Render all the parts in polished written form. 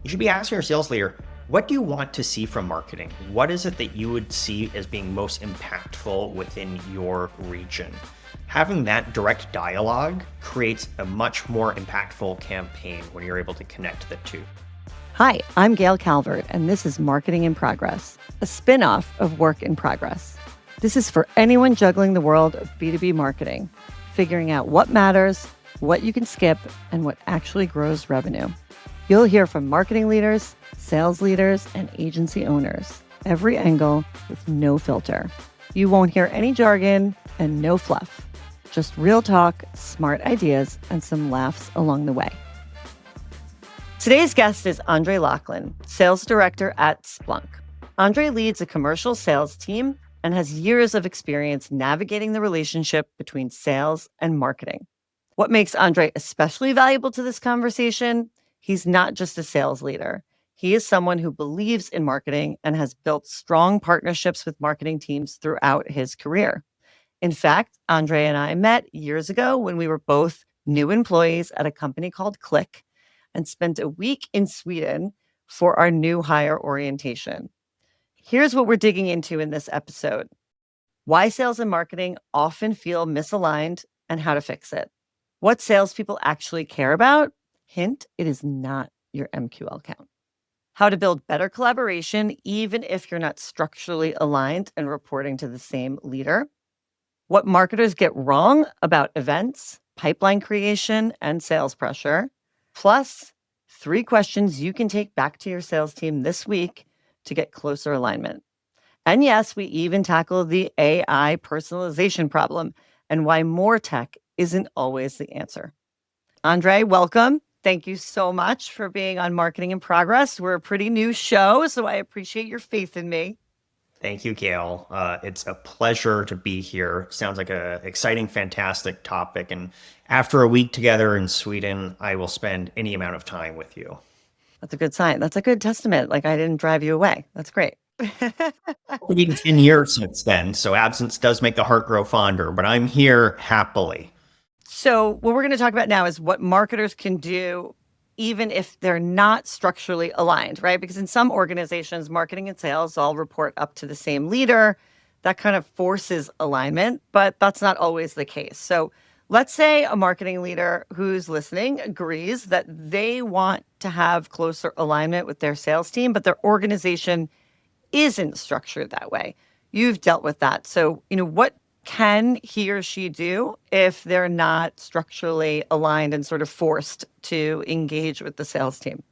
you should be asking your sales leader, what do you want to see from marketing? What is it that you would see as being most impactful within your region? Having that direct dialogue creates a much more impactful campaign when you're able to connect the two. Hi, I'm Gail Calvert, and this is Marketing in Progress, a spin-off of Work in Progress. This is for anyone juggling the world of B2B marketing, figuring out what matters, what you can skip, and what actually grows revenue. You'll hear from marketing leaders, sales leaders, and agency owners, every angle with no filter. You won't hear any jargon and no fluff, just real talk, smart ideas, and some laughs along the way. Today's guest is Andre Lachlan, sales director at Splunk. Andre leads a commercial sales team and has years of experience navigating the relationship between sales and marketing. What makes Andre especially valuable to this conversation? He's not just a sales leader. He is someone who believes in marketing and has built strong partnerships with marketing teams throughout his career. In fact, Andre and I met years ago when we were both new employees at a company called Click and spent a week in Sweden for our new hire orientation. Here's what we're digging into in this episode: why sales and marketing often feel misaligned and how to fix it. What salespeople actually care about? Hint, it is not your MQL count. How to build better collaboration, even if you're not structurally aligned and reporting to the same leader. What marketers get wrong about events, pipeline creation, and sales pressure. Plus, 3 questions you can take back to your sales team this week to get closer alignment. And yes, we even tackle the AI personalization problem and why more tech isn't always the answer. Andre, welcome. Thank you so much for being on Marketing in Progress. We're a pretty new show, so I appreciate your faith in me. Thank you, Gail. It's a pleasure to be here. Sounds like an exciting, fantastic topic. And after a week together in Sweden, I will spend any amount of time with you. That's a good sign. That's a good testament. Like, I didn't drive you away. That's great. It's been 10 years since then, so absence does make the heart grow fonder, but I'm here happily. So what we're going to talk about now is what marketers can do even if they're not structurally aligned, right? Because in some organizations, marketing and sales all report up to the same leader. That kind of forces alignment, but that's not always the case. So let's say a marketing leader who's listening agrees that they want to have closer alignment with their sales team, but their organization isn't structured that way. You've dealt with that. So, what can he or she do if they're not structurally aligned and sort of forced to engage with the sales team?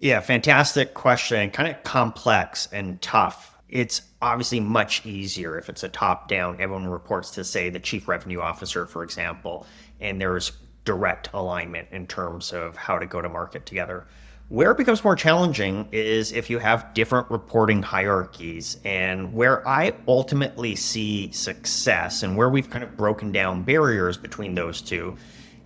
Yeah, fantastic question. Kind of complex and tough. It's obviously much easier if it's a top-down. Everyone reports to, say, the chief revenue officer, for example, and there's direct alignment in terms of how to go to market together. Where it becomes more challenging is if you have different reporting hierarchies, and where I ultimately see success and where we've kind of broken down barriers between those two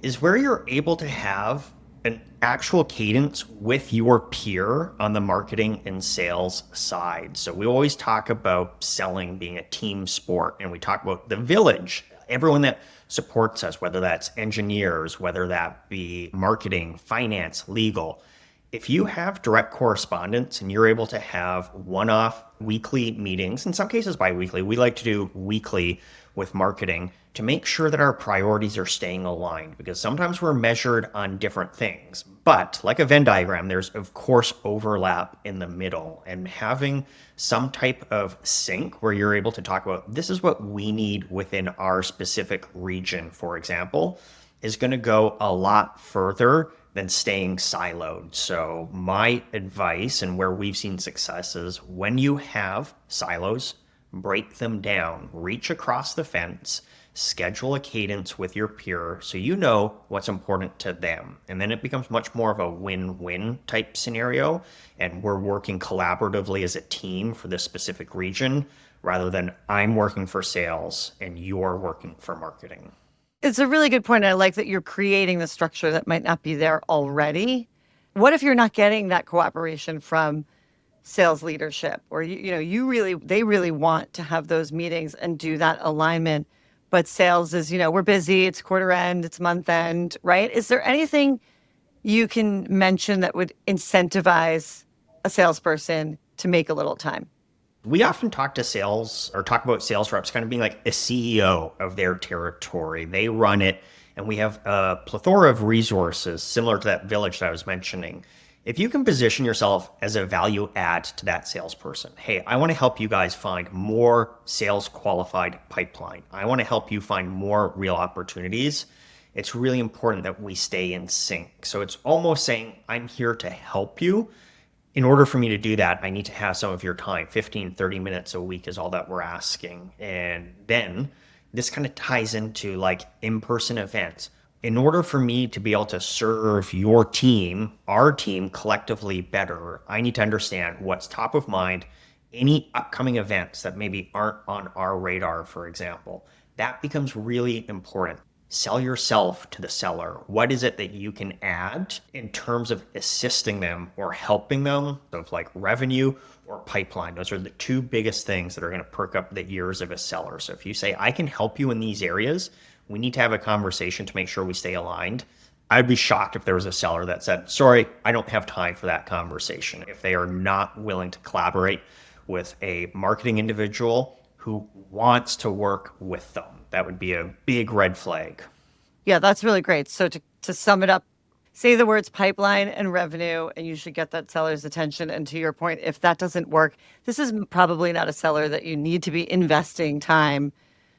is where you're able to have an actual cadence with your peer on the marketing and sales side. So we always talk about selling being a team sport, and we talk about the village, everyone that supports us, whether that's engineers, whether that be marketing, finance, legal. If you have direct correspondence and you're able to have one-off weekly meetings, in some cases bi-weekly, we like to do weekly with marketing to make sure that our priorities are staying aligned, because sometimes we're measured on different things. But like a Venn diagram, there's of course overlap in the middle, and having some type of sync where you're able to talk about this is what we need within our specific region, for example, is going to go a lot further than staying siloed. So my advice and where we've seen success is when you have silos, break them down, reach across the fence, schedule a cadence with your peer so you know what's important to them. And then it becomes much more of a win-win type scenario. And we're working collaboratively as a team for this specific region rather than I'm working for sales and you're working for marketing. It's a really good point. I like that you're creating the structure that might not be there already. What if you're not getting that cooperation from sales leadership, or they really want to have those meetings and do that alignment, but sales is, we're busy, it's quarter end, it's month end, right? Is there anything you can mention that would incentivize a salesperson to make a little time? We often talk to sales or talk about sales reps kind of being like a CEO of their territory. They run it, and we have a plethora of resources similar to that village that I was mentioning. If you can position yourself as a value add to that salesperson, hey, I want to help you guys find more sales qualified pipeline. I want to help you find more real opportunities. It's really important that we stay in sync. So it's almost saying, I'm here to help you. In order for me to do that, I need to have some of your time. 15, 30 minutes a week is all that we're asking. And then this kind of ties into like in person events. In order for me to be able to serve your team, our team collectively better, I need to understand what's top of mind, any upcoming events that maybe aren't on our radar, for example. That becomes really important. Sell yourself to the seller. What is it that you can add in terms of assisting them or helping them, of like revenue or pipeline? Those are the two biggest things that are going to perk up the ears of a seller. So if you say, I can help you in these areas, we need to have a conversation to make sure we stay aligned. I'd be shocked if there was a seller that said, sorry, I don't have time for that conversation. If they are not willing to collaborate with a marketing individual who wants to work with them, that would be a big red flag. Yeah, that's really great. So to sum it up, say the words pipeline and revenue, and you should get that seller's attention. And to your point, if that doesn't work, this is probably not a seller that you need to be investing time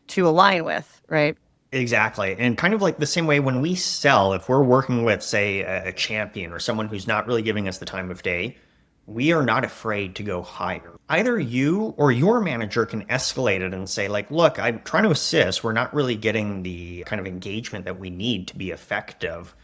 to align with, right? Exactly. And kind of like the same way when we sell, if we're working with, say, a champion or someone who's not really giving us the time of day, we are not afraid to go higher. Either you or your manager can escalate it and say, like, look, I'm trying to assist. We're not really getting the kind of engagement that we need to be effective.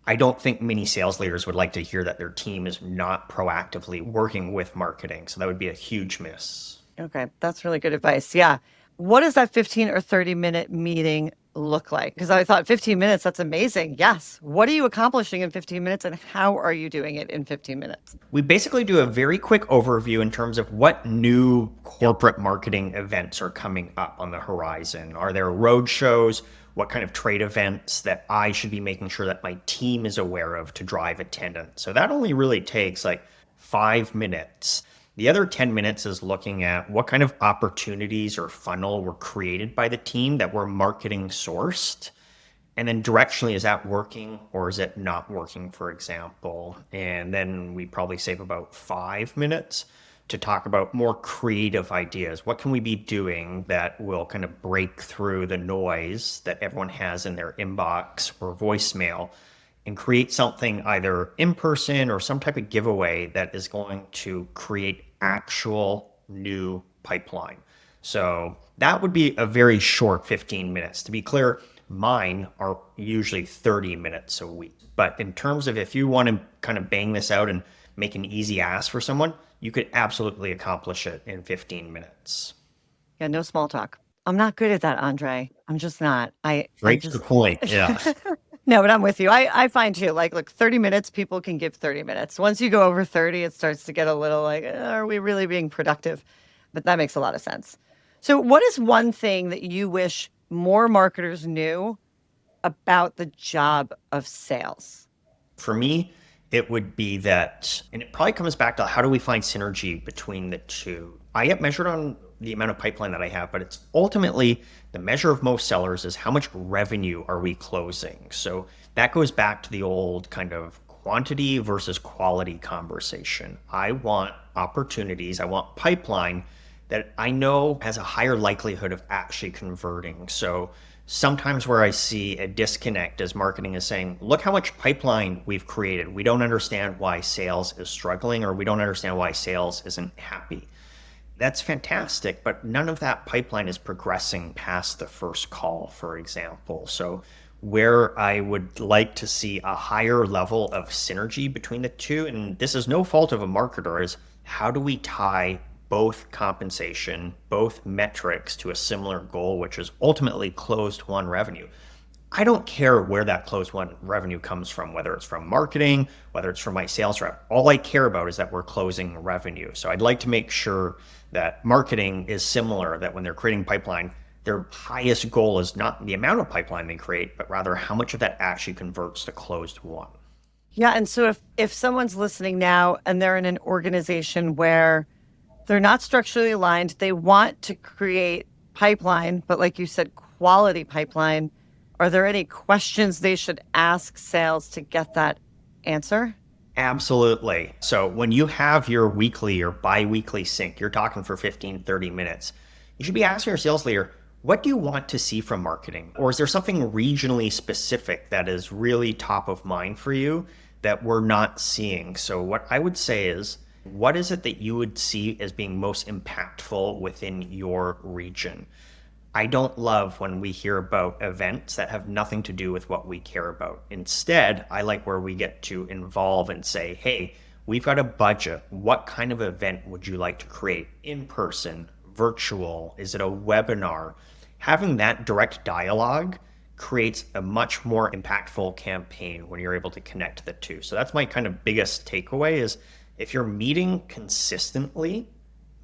I don't think many sales leaders would like to hear that their team is not proactively working with marketing. So that would be a huge miss. Okay, that's really good advice. Yeah. What does that 15 or 30-minute meeting look like? Because I thought 15 minutes, that's amazing. Yes. What are you accomplishing in 15 minutes and how are you doing it in 15 minutes? We basically do a very quick overview in terms of what new corporate marketing events are coming up on the horizon. Are there road shows? What kind of trade events that I should be making sure that my team is aware of to drive attendance? So that only really takes like 5 minutes. The other 10 minutes is looking at what kind of opportunities or funnel were created by the team that were marketing sourced. And then directionally, is that working or is it not working, for example? And then we probably save about 5 minutes to talk about more creative ideas. What can we be doing that will kind of break through the noise that everyone has in their inbox or voicemail and create something either in person or some type of giveaway that is going to create actual new pipeline? So that would be a very short 15 minutes. To be clear, mine are usually 30 minutes a week. But in terms of if you want to kind of bang this out and make an easy ask for someone, you could absolutely accomplish it in 15 minutes. Yeah, no small talk. I'm not good at that, Andre. I'm just not. I Right to the just point. Yeah. No, but I'm with you. I find too, like, look, 30 minutes, people can give 30 minutes. Once you go over 30, it starts to get a little like, are we really being productive? But that makes a lot of sense. So, what is one thing that you wish more marketers knew about the job of sales? For me, it would be that, and it probably comes back to how do we find synergy between the two? I get measured on the amount of pipeline that I have, but it's ultimately the measure of most sellers is how much revenue are we closing? So that goes back to the old kind of quantity versus quality conversation. I want opportunities, I want pipeline that I know has a higher likelihood of actually converting. So sometimes where I see a disconnect as marketing is saying, look how much pipeline we've created. We don't understand why sales is struggling or we don't understand why sales isn't happy. That's fantastic, but none of that pipeline is progressing past the first call, for example. So where I would like to see a higher level of synergy between the two, and this is no fault of a marketer, is how do we tie both compensation, both metrics to a similar goal, which is ultimately closed won revenue. I don't care where that closed won revenue comes from, whether it's from marketing, whether it's from my sales rep. All I care about is that we're closing revenue. So I'd like to make sure that marketing is similar, that when they're creating pipeline, their highest goal is not the amount of pipeline they create, but rather how much of that actually converts to closed won. Yeah, and so if someone's listening now and they're in an organization where they're not structurally aligned, they want to create pipeline, but like you said, quality pipeline, are there any questions they should ask sales to get that answer? Absolutely. So when you have your weekly or bi-weekly sync, you're talking for 15, 30 minutes. You should be asking your sales leader, what do you want to see from marketing? Or is there something regionally specific that is really top of mind for you that we're not seeing? So what I would say is, what is it that you would see as being most impactful within your region? I don't love when we hear about events that have nothing to do with what we care about. Instead, I like where we get to involve and say, hey, we've got a budget. What kind of event would you like to create? In person, virtual? Is it a webinar? Having that direct dialogue creates a much more impactful campaign when you're able to connect the two. So that's my kind of biggest takeaway is if you're meeting consistently,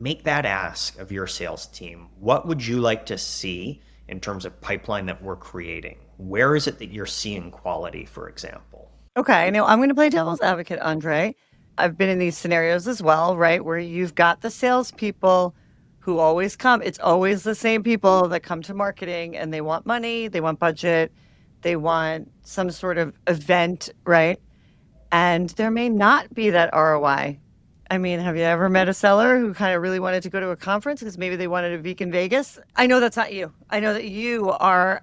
make that ask of your sales team. What would you like to see in terms of pipeline that we're creating? Where is it that you're seeing quality, for example? Okay, now I'm going to play devil's advocate, Andre. I've been in these scenarios as well, right? Where you've got the salespeople who always come. It's always the same people that come to marketing and they want money, they want budget, they want some sort of event, right? And there may not be that ROI. I mean, have you ever met a seller who kind of really wanted to go to a conference because maybe they wanted a week in Vegas? I know that's not you. I know that you are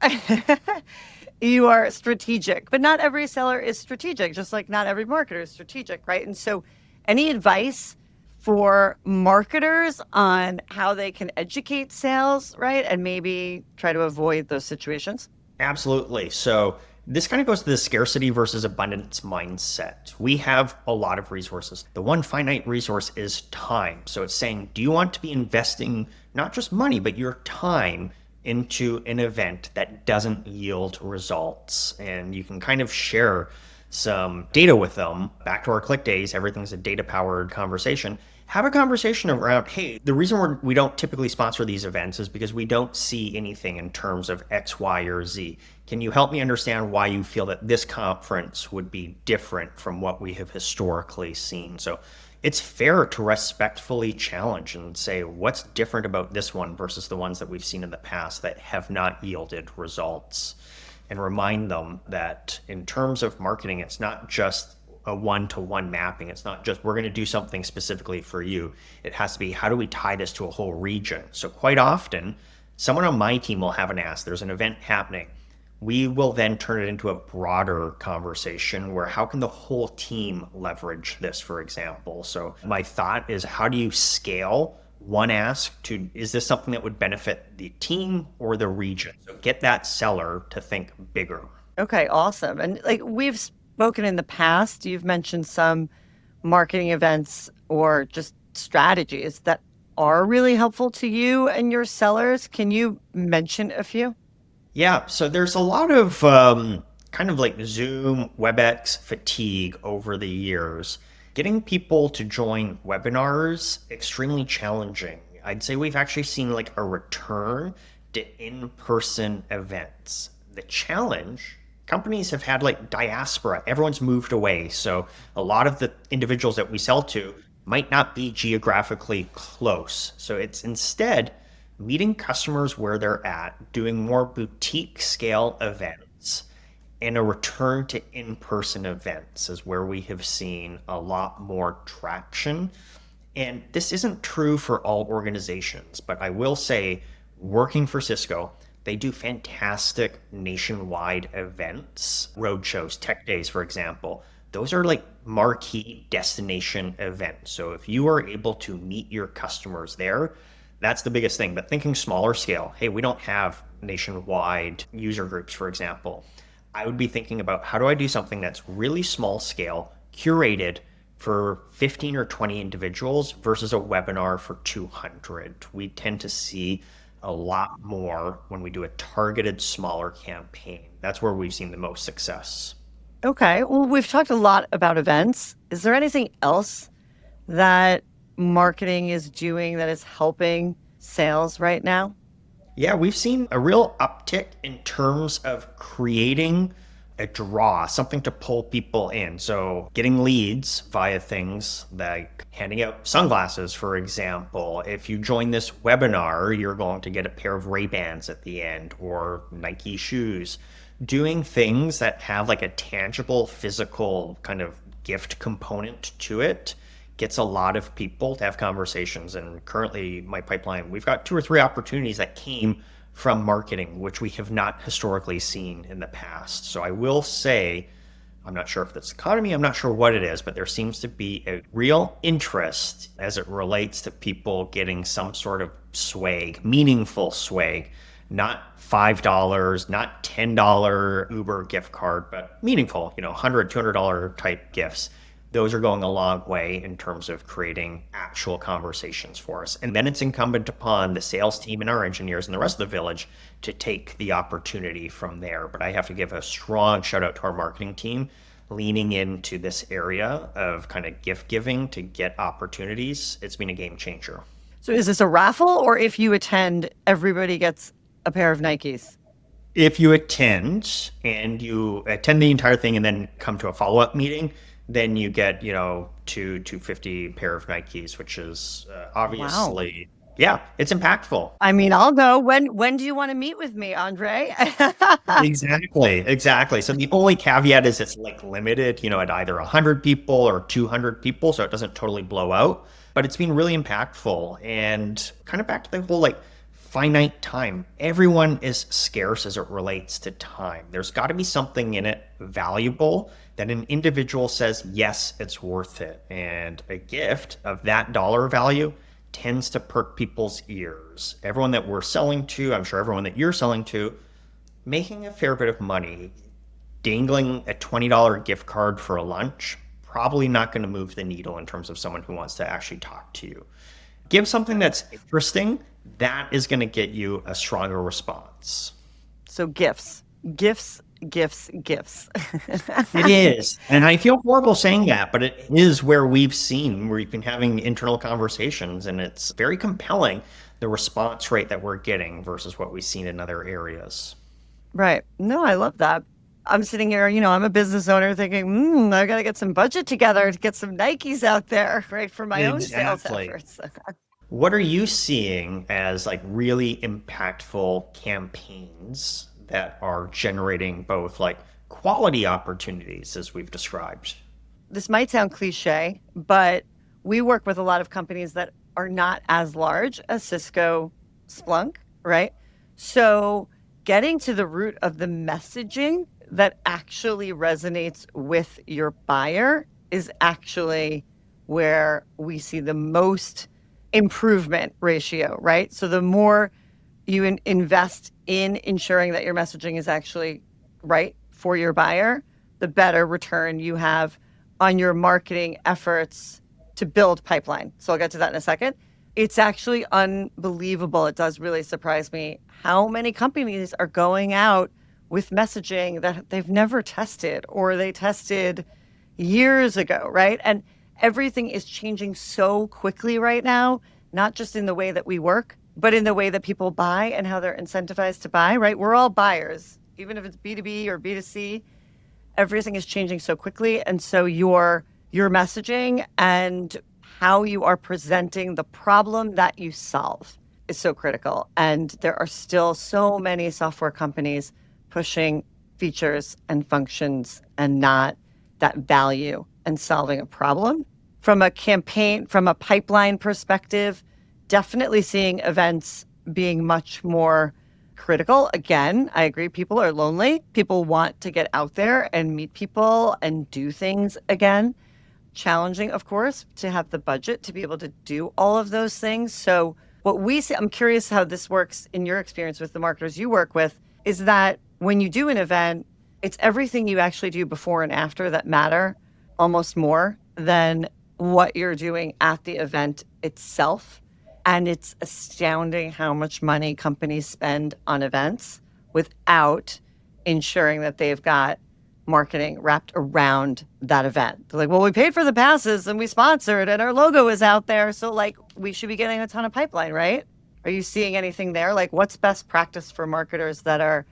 you are strategic, but not every seller is strategic, just like not every marketer is strategic, right? And so any advice for marketers on how they can educate sales, right? And maybe try to avoid those situations? Absolutely. So this kind of goes to the scarcity versus abundance mindset. We have a lot of resources. The one finite resource is time. So it's saying, do you want to be investing not just money, but your time into an event that doesn't yield results? And you can kind of share some data with them. Back to our click days, everything's a data powered conversation. Have a conversation around, hey, the reason we don't typically sponsor these events is because we don't see anything in terms of X, Y, or Z. Can you help me understand why you feel that this conference would be different from what we have historically seen? So it's fair to respectfully challenge and say, what's different about this one versus the ones that we've seen in the past that have not yielded results? And remind them that in terms of marketing, it's not just a one-to-one mapping. It's not just we're going to do something specifically for you. It has to be how do we tie this to a whole region? So quite often, someone on my team will have an ask. There's an event happening. We will then turn it into a broader conversation where how can the whole team leverage this, for example? So my thought is how do you scale one ask to is this something that would benefit the team or the region? So get that seller to think bigger. Okay, awesome. And like we've spoken in the past, you've mentioned some marketing events or just strategies that are really helpful to you and your sellers. Can you mention a few? Yeah, so there's a lot of kind of like Zoom, WebEx fatigue over the years. Getting people to join webinars extremely challenging. I'd say we've actually seen like a return to in-person events. The challenge, companies have had like diaspora. Everyone's moved away. So a lot of the individuals that we sell to might not be geographically close. So it's instead meeting customers where they're at, doing more boutique scale events, and a return to in person events is where we have seen a lot more traction. And this isn't true for all organizations, but I will say, working for Cisco, they do fantastic nationwide events, roadshows, tech days, for example. Those are like marquee destination events. So if you are able to meet your customers there, that's the biggest thing. But thinking smaller scale, hey, we don't have nationwide user groups, for example. I would be thinking about how do I do something that's really small scale, curated for 15 or 20 individuals versus a webinar for 200. We tend to see a lot more when we do a targeted smaller campaign. That's where we've seen the most success. Okay. Well, we've talked a lot about events. Is there anything else that marketing is doing that is helping sales right now? Yeah, we've seen a real uptick in terms of creating a draw, something to pull people in. So getting leads via things like handing out sunglasses, for example. If you join this webinar, you're going to get a pair of Ray-Bans at the end or Nike shoes. Doing things that have like a tangible physical kind of gift component to it gets a lot of people to have conversations. And currently, my pipeline, we've got 2 or 3 opportunities that came from marketing, which we have not historically seen in the past. So I will say, I'm not sure if that's economy, I'm not sure what it is, but there seems to be a real interest as it relates to people getting some sort of swag, meaningful swag, not $5, not $10 Uber gift card, but meaningful, $100, $200 type gifts. Those are going a long way in terms of creating actual conversations for us. And then it's incumbent upon the sales team and our engineers and the rest of the village to take the opportunity from there. But I have to give a strong shout out to our marketing team leaning into this area of kind of gift giving to get opportunities. It's been a game changer. So is this a raffle, or if you attend, everybody gets a pair of Nikes? If you attend and you attend the entire thing and then come to a follow-up meeting, then you get, 250 pair of Nikes, which is Wow. obviously, yeah, it's impactful. I mean, I'll go. When do you want to meet with me, Andre? Exactly. So the only caveat is it's like limited, at either 100 people or 200 people, so it doesn't totally blow out. But it's been really impactful and kind of back to the whole like finite time. Everyone is scarce as it relates to time. There's got to be something in it valuable that an individual says, yes, it's worth it. And a gift of that dollar value tends to perk people's ears. Everyone that we're selling to, I'm sure everyone that you're selling to, making a fair bit of money, dangling a $20 gift card for a lunch, probably not going to move the needle in terms of someone who wants to actually talk to you. Give something that's interesting, that is going to get you a stronger response. So gifts, gifts, gifts, gifts. It is. And I feel horrible saying that, but it is where we've been having internal conversations, and it's very compelling the response rate that we're getting versus what we've seen in other areas. Right. No, I love that. I'm sitting here, I'm a business owner thinking, I got to get some budget together to get some Nikes out there, right, for my own sales Exactly. efforts. What are you seeing as like really impactful campaigns that are generating both like quality opportunities as we've described? This might sound cliche, but we work with a lot of companies that are not as large as Cisco, Splunk, right? So getting to the root of the messaging that actually resonates with your buyer is actually where we see the most improvement ratio, right? So the more you invest in ensuring that your messaging is actually right for your buyer, the better return you have on your marketing efforts to build pipeline. So I'll get to that in a second. It's actually unbelievable. It does really surprise me how many companies are going out with messaging that they've never tested or they tested years ago, right? And everything is changing so quickly right now, not just in the way that we work, but in the way that people buy and how they're incentivized to buy, right? We're all buyers, even if it's B2B or B2C. Everything is changing so quickly. And so your messaging and how you are presenting the problem that you solve is so critical. And there are still so many software companies pushing features and functions and not that value and solving a problem. From a campaign, from a pipeline perspective, definitely seeing events being much more critical. Again, I agree, people are lonely. People want to get out there and meet people and do things again. Challenging, of course, to have the budget to be able to do all of those things. So, what we see, I'm curious how this works in your experience with the marketers you work with, is that when you do an event, it's everything you actually do before and after that matter almost more than what you're doing at the event itself. And it's astounding how much money companies spend on events without ensuring that they've got marketing wrapped around that event. They're like, well, we paid for the passes and we sponsored and our logo is out there. So, like, we should be getting a ton of pipeline, right? Are you seeing anything there? Like, what's best practice for marketers that are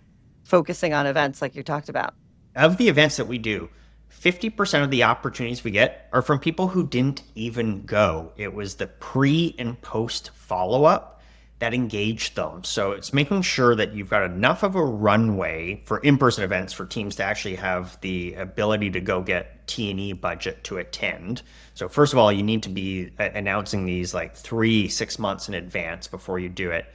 focusing on events like you talked about? Of the events that we do, 50% of the opportunities we get are from people who didn't even go. It was the pre and post follow up that engaged them. So it's making sure that you've got enough of a runway for in-person events for teams to actually have the ability to go get T&E budget to attend. So first of all, you need to be announcing these like 3-6 months in advance before you do it,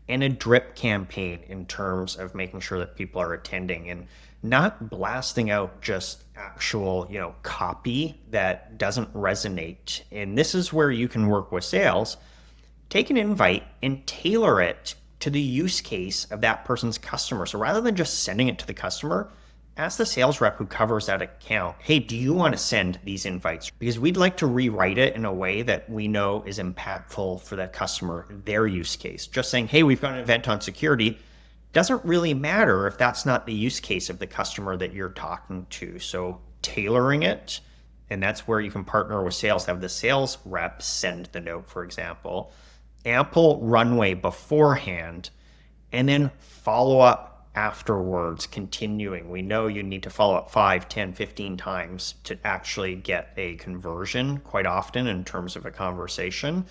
and a drip campaign in terms of making sure that people are attending and not blasting out just actual, copy that doesn't resonate. And this is where you can work with sales. Take an invite and tailor it to the use case of that person's customer. So rather than just sending it to the customer, ask the sales rep who covers that account, hey, do you want to send these invites? Because we'd like to rewrite it in a way that we know is impactful for that customer, their use case. Just saying, hey, we've got an event on security doesn't really matter if that's not the use case of the customer that you're talking to. So tailoring it, and that's where you can partner with sales, have the sales rep send the note, for example, ample runway beforehand, and then follow up afterwards, continuing. We know you need to follow up 5, 10, 15 times to actually get a conversion quite often in terms of a conversation.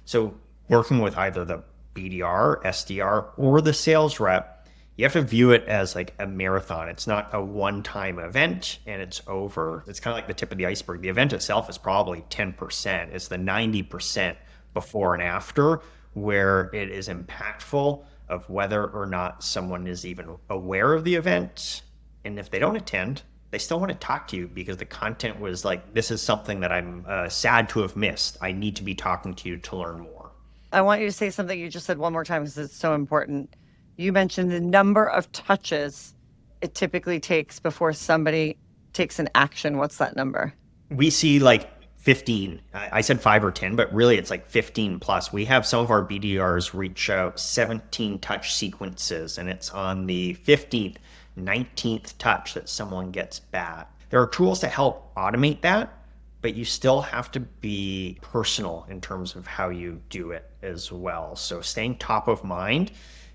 So working with either the BDR, SDR, or the sales rep, you have to view it as like a marathon. It's not a one-time event and it's over. It's kind of like the tip of the iceberg. The event itself is probably 10%. It's the 90% before and after where it is impactful of whether or not someone is even aware of the event. And if they don't attend, they still want to talk to you because the content was like, this is something that I'm sad to have missed. I need to be talking to you to learn more. I want you to say something you just said one more time because it's so important. You mentioned the number of touches it typically takes before somebody takes an action. What's that number? We see like 15. I said 5 or 10, but really it's like 15 plus. We have some of our BDRs reach out 17 touch sequences, and it's on the 15th, 19th touch that someone gets back. There are tools to help automate that, but you still have to be personal in terms of how you do it as well. So staying top of mind,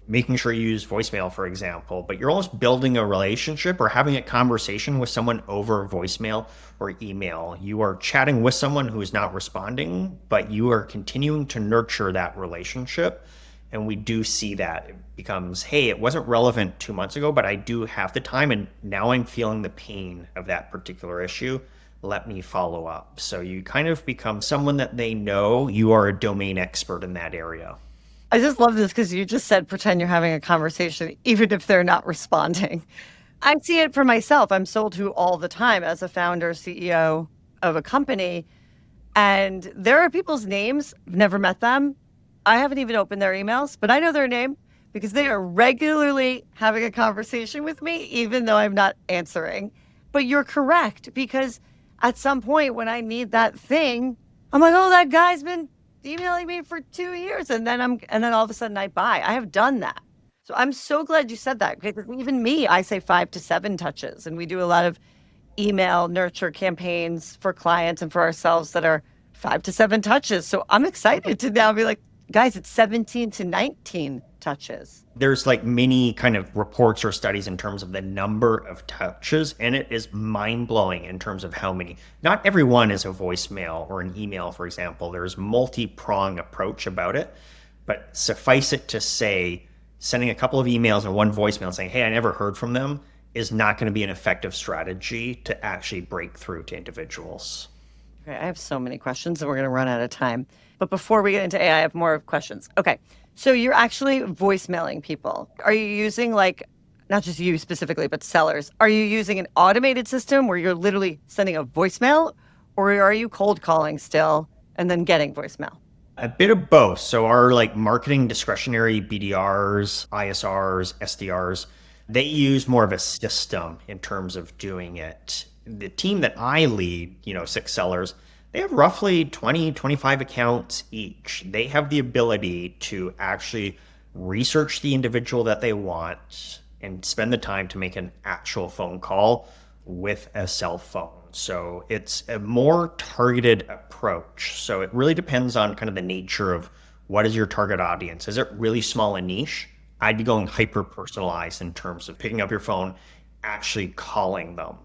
making sure you use voicemail, for example, but you're almost building a relationship or having a conversation with someone over voicemail or email. You are chatting with someone who is not responding, but you are continuing to nurture that relationship. And we do see that it becomes, hey, it wasn't relevant 2 months ago, but I do have the time. And now I'm feeling the pain of that particular issue. Let me follow up. So you kind of become someone that they know you are a domain expert in that area. I just love this because you just said pretend you're having a conversation, even if they're not responding. I see it for myself. I'm sold to all the time as a founder, CEO of a company. And there are people's names, I've never met them. I haven't even opened their emails, but I know their name because they are regularly having a conversation with me, even though I'm not answering. But you're correct, because at some point when I need that thing, I'm like, oh, that guy's been emailing me for 2 years. And then all of a sudden I buy. I have done that. So I'm so glad you said that, because even me, I say 5 to 7 touches, and we do a lot of email nurture campaigns for clients and for ourselves that are 5 to 7 touches. So I'm excited to now be like, guys, it's 17 to 19 touches. There's like many kind of reports or studies in terms of the number of touches, and it is mind-blowing in terms of how many. Not everyone is a voicemail or an email, for example. There's multi-prong approach about it, but suffice it to say, sending a couple of emails and one voicemail saying, hey, I never heard from them, is not going to be an effective strategy to actually break through to individuals. Okay, I have so many questions and we're going to run out of time. But before we get into AI, I have more questions. Okay, so you're actually voicemailing people. Are you using, like, not just you specifically, but sellers, are you using an automated system where you're literally sending a voicemail, or are you cold calling still and then getting voicemail? A bit of both. So our like marketing discretionary BDRs, ISRs, SDRs, they use more of a system in terms of doing it. The team that I lead, 6 sellers, they have roughly 20, 25 accounts each. They have the ability to actually research the individual that they want and spend the time to make an actual phone call with a cell phone. So it's a more targeted approach. So it really depends on kind of the nature of what is your target audience. Is it really small and niche? I'd be going hyper personalized in terms of picking up your phone actually calling them.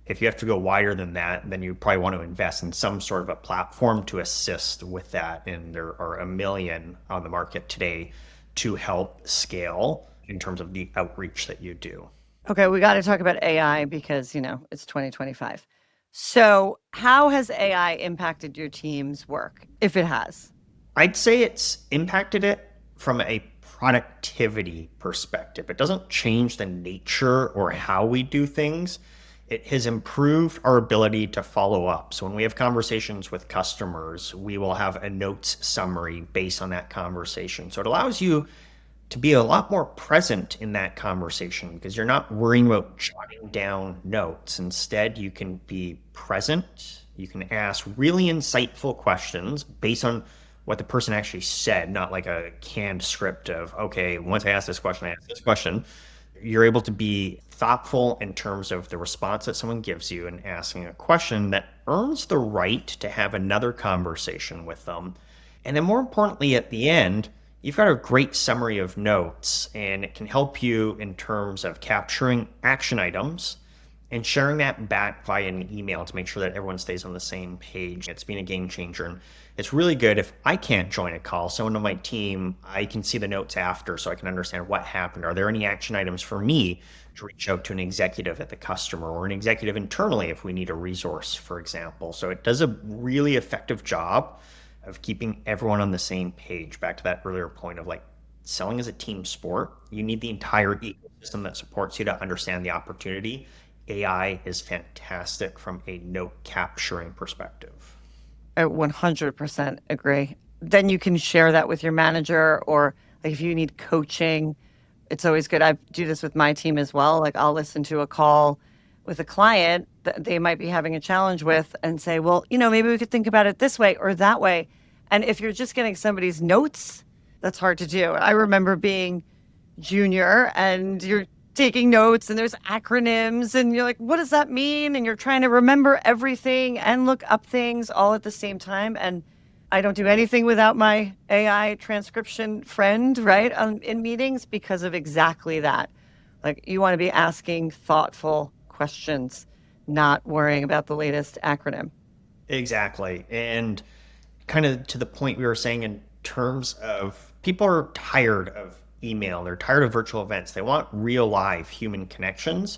If you have to go wider than that, then you probably want to invest in some sort of a platform to assist with that. And there are a million on the market today to help scale in terms of the outreach that you do. Okay, we got to talk about AI because, it's 2025. So, how has AI impacted your team's work, if it has? I'd say it's impacted it from a productivity perspective. It doesn't change the nature or how we do things. It has improved our ability to follow up. So when we have conversations with customers, we will have a notes summary based on that conversation. So it allows you to be a lot more present in that conversation because you're not worrying about jotting down notes. Instead, you can be present. You can ask really insightful questions based on what the person actually said, not like a canned script of, okay, once I ask this question, I ask this question. You're able to be thoughtful in terms of the response that someone gives you and asking a question that earns the right to have another conversation with them. And then, more importantly, at the end, you've got a great summary of notes, and it can help you in terms of capturing action items and sharing that back via an email to make sure that everyone stays on the same page. It's been a game changer. And it's really good if I can't join a call. Someone on my team, I can see the notes after so I can understand what happened. Are there any action items for me to reach out to an executive at the customer or an executive internally if we need a resource, for example? So it does a really effective job of keeping everyone on the same page. Back to that earlier point of like selling as a team sport, you need the entire ecosystem that supports you to understand the opportunity. AI is fantastic from a note capturing perspective. I 100% agree. Then you can share that with your manager, or like if you need coaching, it's always good. I do this with my team as well. Like I'll listen to a call with a client that they might be having a challenge with and say, well, maybe we could think about it this way or that way. And if you're just getting somebody's notes, that's hard to do. I remember being junior and you're taking notes and there's acronyms and you're like, what does that mean? And you're trying to remember everything and look up things all at the same time. And I don't do anything without my AI transcription friend, right? In meetings because of exactly that. Like you want to be asking thoughtful questions, not worrying about the latest acronym. Exactly. And kind of to the point we were saying in terms of people are tired of email, they're tired of virtual events, they want real live human connections.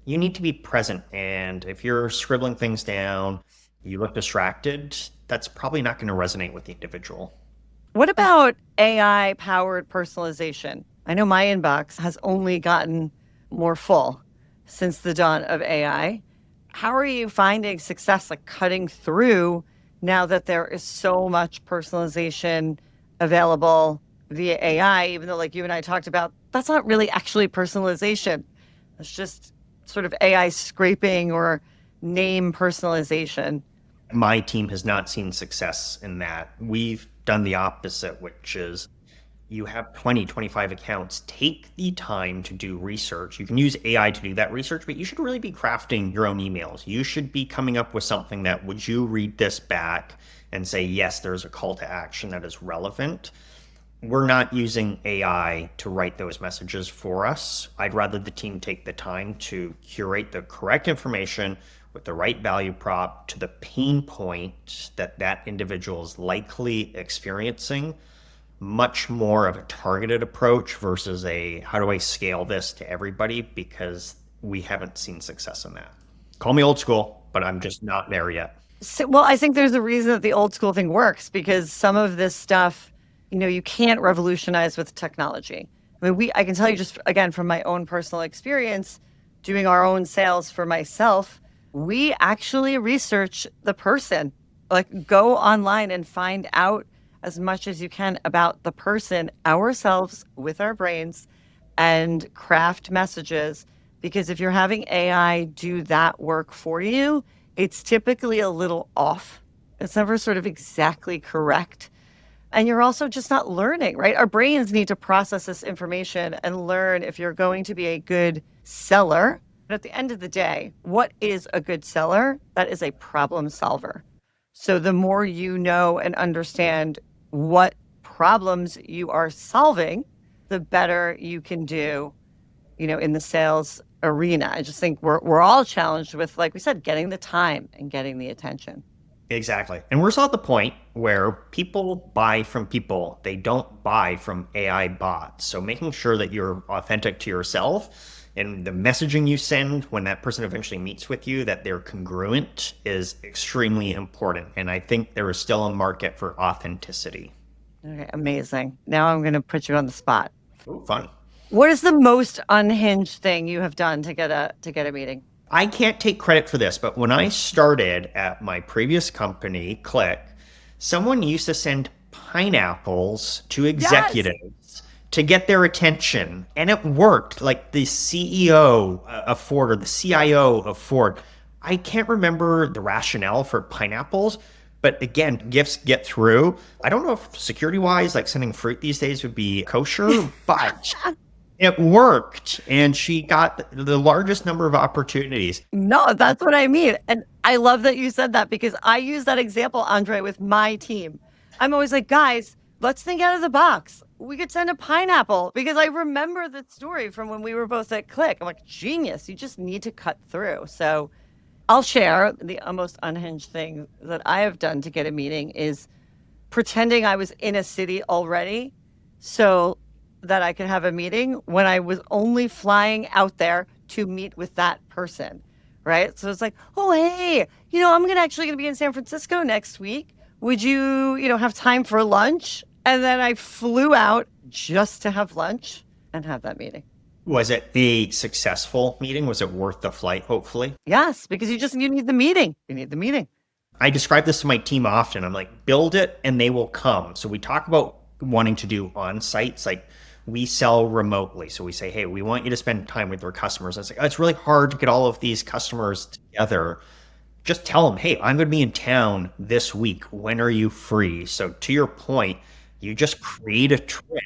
You need to be present. And if you're scribbling things down, you look distracted, that's probably not going to resonate with the individual. What about AI powered personalization? I know my inbox has only gotten more full since the dawn of AI. How are you finding success like cutting through now that there is so much personalization available via AI, even though, like you and I talked about, that's not really actually personalization. It's just sort of AI scraping or name personalization. My team has not seen success in that. We've done the opposite, which is you have 20, 25 accounts. Take the time to do research. You can use AI to do that research, but you should really be crafting your own emails. You should be coming up with something that would you read this back and say, yes, there's a call to action that is relevant. We're not using AI to write those messages for us. I'd rather the team take the time to curate the correct information with the right value prop to the pain point that that individual is likely experiencing. Much more of a targeted approach versus a how do I scale this to everybody, because we haven't seen success in that. Call me old school, but I'm just not there yet. So, well, I think there's a reason that the old school thing works because some of this stuff, you can't revolutionize with technology. I mean, I can tell you just again from my own personal experience doing our own sales for myself, we actually research the person. Like go online and find out as much as you can about the person ourselves with our brains and craft messages. Because if you're having AI do that work for you, it's typically a little off. It's never sort of exactly correct. And you're also just not learning, right? Our brains need to process this information and learn if you're going to be a good seller. But at the end of the day, what is a good seller? That is a problem solver. So the more you know and understand what problems you are solving, the better you can do, in the sales arena. I just think we're all challenged with, like we said, getting the time and getting the attention. Exactly. And we're still at the point where people buy from people. They don't buy from AI bots. So making sure that you're authentic to yourself and the messaging you send when that person eventually meets with you, that they're congruent, is extremely important. And I think there is still a market for authenticity. Okay, amazing. Now I'm going to put you on the spot. Ooh, fun. What is the most unhinged thing you have done to get a meeting? I can't take credit for this, but when I started at my previous company, Click, someone used to send pineapples to Yes. executives to get their attention, and it worked. Like the CEO of Ford or the CIO of Ford. I can't remember the rationale for pineapples, but again, gifts get through. I don't know if security wise, like sending fruit these days would be kosher, but it worked, and she got the largest number of opportunities. No, that's what I mean. And I love that you said that because I use that example, Andre, with my team. I'm always like, guys, let's think out of the box. We could send a pineapple because I remember the story from when we were both at Click. I'm like, genius. You just need to cut through. So I'll share the most unhinged thing that I have done to get a meeting is pretending I was in a city already so that I could have a meeting when I was only flying out there to meet with that person. Right. So it's like, oh, hey, I'm actually going to be in San Francisco next week. Would you, have time for lunch? And then I flew out just to have lunch and have that meeting. Was it a successful meeting? Was it worth the flight, hopefully? Yes, because you need the meeting. You need the meeting. I describe this to my team often. I'm like, build it and they will come. So we talk about wanting to do on sites. Like we sell remotely. So we say, hey, we want you to spend time with our customers. And it's like, oh, it's really hard to get all of these customers together. Just tell them, hey, I'm going to be in town this week. When are you free? So to your point, you just create a trip.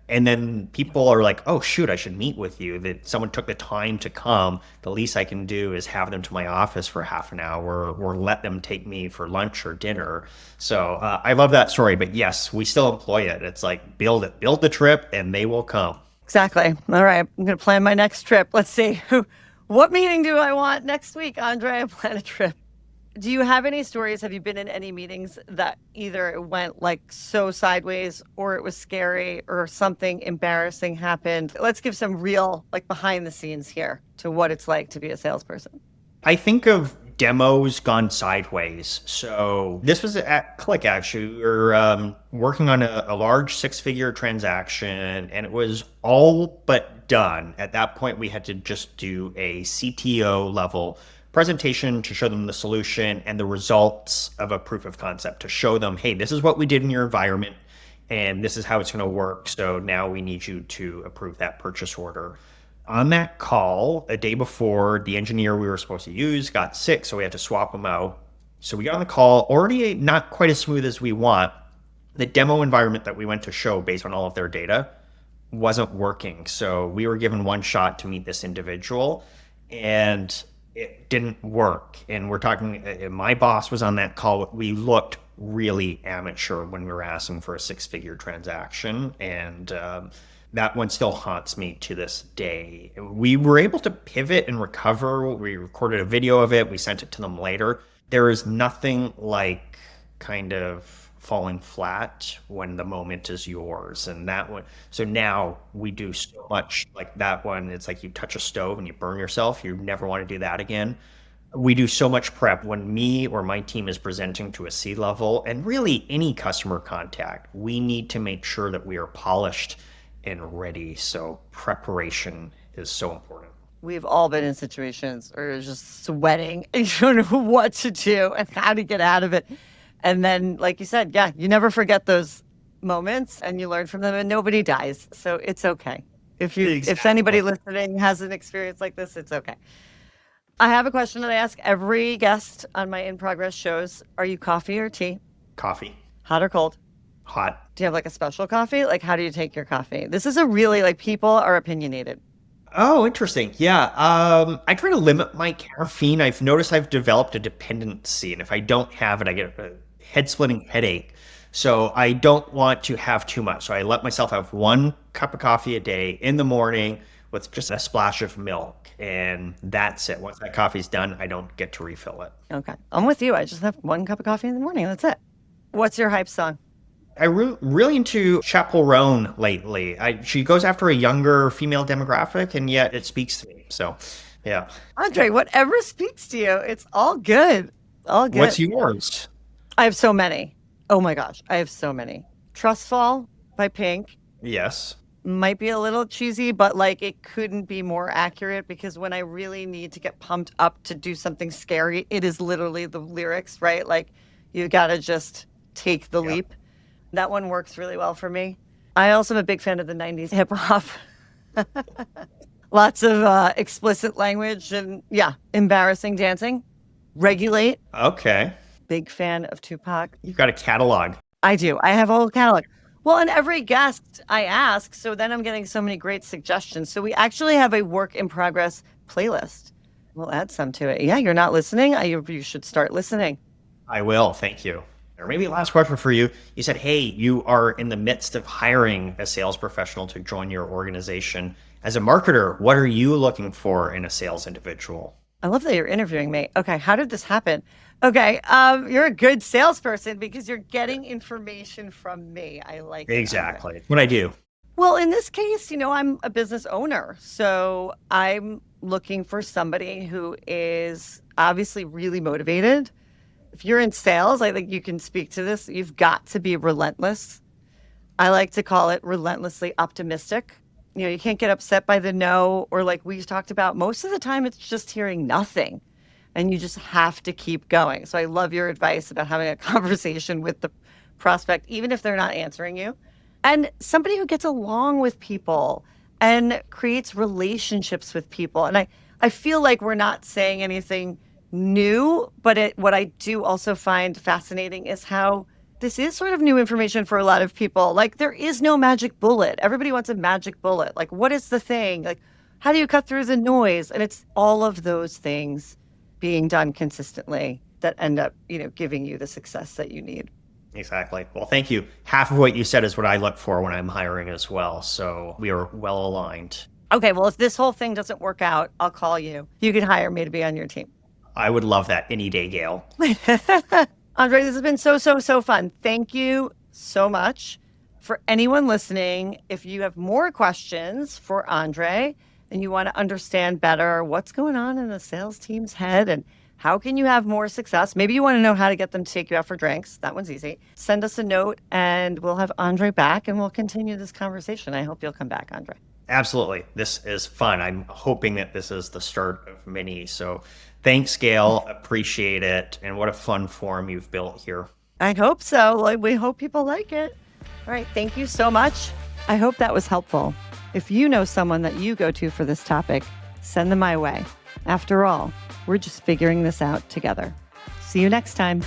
And then people are like, oh, shoot, I should meet with you. That someone took the time to come. The least I can do is have them to my office for half an hour or let them take me for lunch or dinner. So I love that story. But yes, we still employ it. It's like, build it, build the trip, and they will come. Exactly. All right. I'm going to plan my next trip. Let's see. What meeting do I want next week, Andre? I plan a trip. Do you have any stories? Have you been in any meetings that either it went like so sideways or it was scary or something embarrassing happened? Let's give some real like behind the scenes here to what it's like to be a salesperson. I think of demos gone sideways. So this was at Click actually. We were working on a large six-figure transaction, and it was all but done. At that point, we had to just do a CTO level presentation to show them the solution and the results of a proof of concept to show them, hey, this is what we did in your environment, and this is how it's going to work. So now we need you to approve that purchase order. On that call, a day before, the engineer we were supposed to use got sick, so we had to swap him out. So we got on the call, already not quite as smooth as we want. The demo environment that we went to show based on all of their data wasn't working. So we were given one shot to meet this individual, and it didn't work. And we're talking, my boss was on that call. We looked really amateur when we were asking for a six-figure transaction. And that one still haunts me to this day. We were able to pivot and recover. We recorded a video of it. We sent it to them later. There is nothing like kind of falling flat when the moment is yours. And that one, so now we do so much like that one. It's like you touch a stove and you burn yourself. You never want to do that again. We do so much prep when me or my team is presenting to a C level and really any customer contact. We need to make sure that we are polished and ready. So preparation is so important. We've all been in situations where you're just sweating and you don't know what to do and how to get out of it. And then, like you said, yeah, you never forget those moments and you learn from them and nobody dies. So it's okay. If anybody Exactly. listening has an experience like this, it's okay. I have a question that I ask every guest on my in progress shows. Are you coffee or tea? Coffee, Hot or cold? hot. Do you have like a special coffee? Like, how do you take your coffee? This is a really like people are opinionated. Oh, interesting. Yeah. I try to limit my caffeine. I've noticed I've developed a dependency, and if I don't have it, I get a head splitting headache. So I don't want to have too much. So I let myself have one cup of coffee a day in the morning with just a splash of milk. And that's it. Once that coffee's done, I don't get to refill it. Okay. I'm with you. I just have one cup of coffee in the morning. That's it. What's your hype song? Really into Chappell Roan lately. She goes after a younger female demographic, and yet it speaks to me. So, yeah. Andre, whatever speaks to you, it's all good. All What's good. yours? I have so many. Oh my gosh. I have so many. Trust Fall by Pink. Yes. Might be a little cheesy, but like it couldn't be more accurate because when I really need to get pumped up to do something scary, it is literally the lyrics, right? Like you got to just take the Yeah. leap. That one works really well for me. I also am a big fan of the 90s hip hop. Lots of explicit language and yeah, embarrassing dancing. Regulate. Okay. Big fan of Tupac. You've got a catalog. I do. I have a whole catalog. Well, and every guest I ask, so then I'm getting so many great suggestions. So we actually have a work in progress playlist. We'll add some to it. Yeah, you're not listening? You should start listening. I will. Thank you. Or maybe last question for you. You said, hey, you are in the midst of hiring a sales professional to join your organization. As a marketer, what are you looking for in a sales individual? I love that you're interviewing me. Okay, how did this happen? Okay, you're a good salesperson because you're getting information from me. I like it, Andre. Exactly. What I do. Well, in this case, I'm a business owner. So I'm looking for somebody who is obviously really motivated. If you're in sales, I think you can speak to this. You've got to be relentless. I like to call it relentlessly optimistic. You can't get upset by the no, or like we talked about, most of the time it's just hearing nothing and you just have to keep going. So I love your advice about having a conversation with the prospect, even if they're not answering you. And somebody who gets along with people and creates relationships with people. And I feel like we're not saying anything new, but what I do also find fascinating is how this is sort of new information for a lot of people. Like there is no magic bullet. Everybody wants a magic bullet. Like what is the thing? Like how do you cut through the noise? And it's all of those things being done consistently that end up, giving you the success that you need. Exactly. Well, thank you. Half of what you said is what I look for when I'm hiring as well. So we are well aligned. Okay, well, if this whole thing doesn't work out, I'll call you. You can hire me to be on your team. I would love that any day, Gail. Andre, this has been so fun. Thank you so much. For anyone listening, if you have more questions for Andre and you want to understand better what's going on in the sales team's head and how can you have more success, maybe you want to know how to get them to take you out for drinks. That one's easy. Send us a note and we'll have Andre back and we'll continue this conversation. I hope you'll come back, Andre. Absolutely. This is fun. I'm hoping that this is the start of many. So thanks, Gail. Appreciate it. And what a fun forum you've built here. I hope so. We hope people like it. All right. Thank you so much. I hope that was helpful. If you know someone that you go to for this topic, send them my way. After all, we're just figuring this out together. See you next time.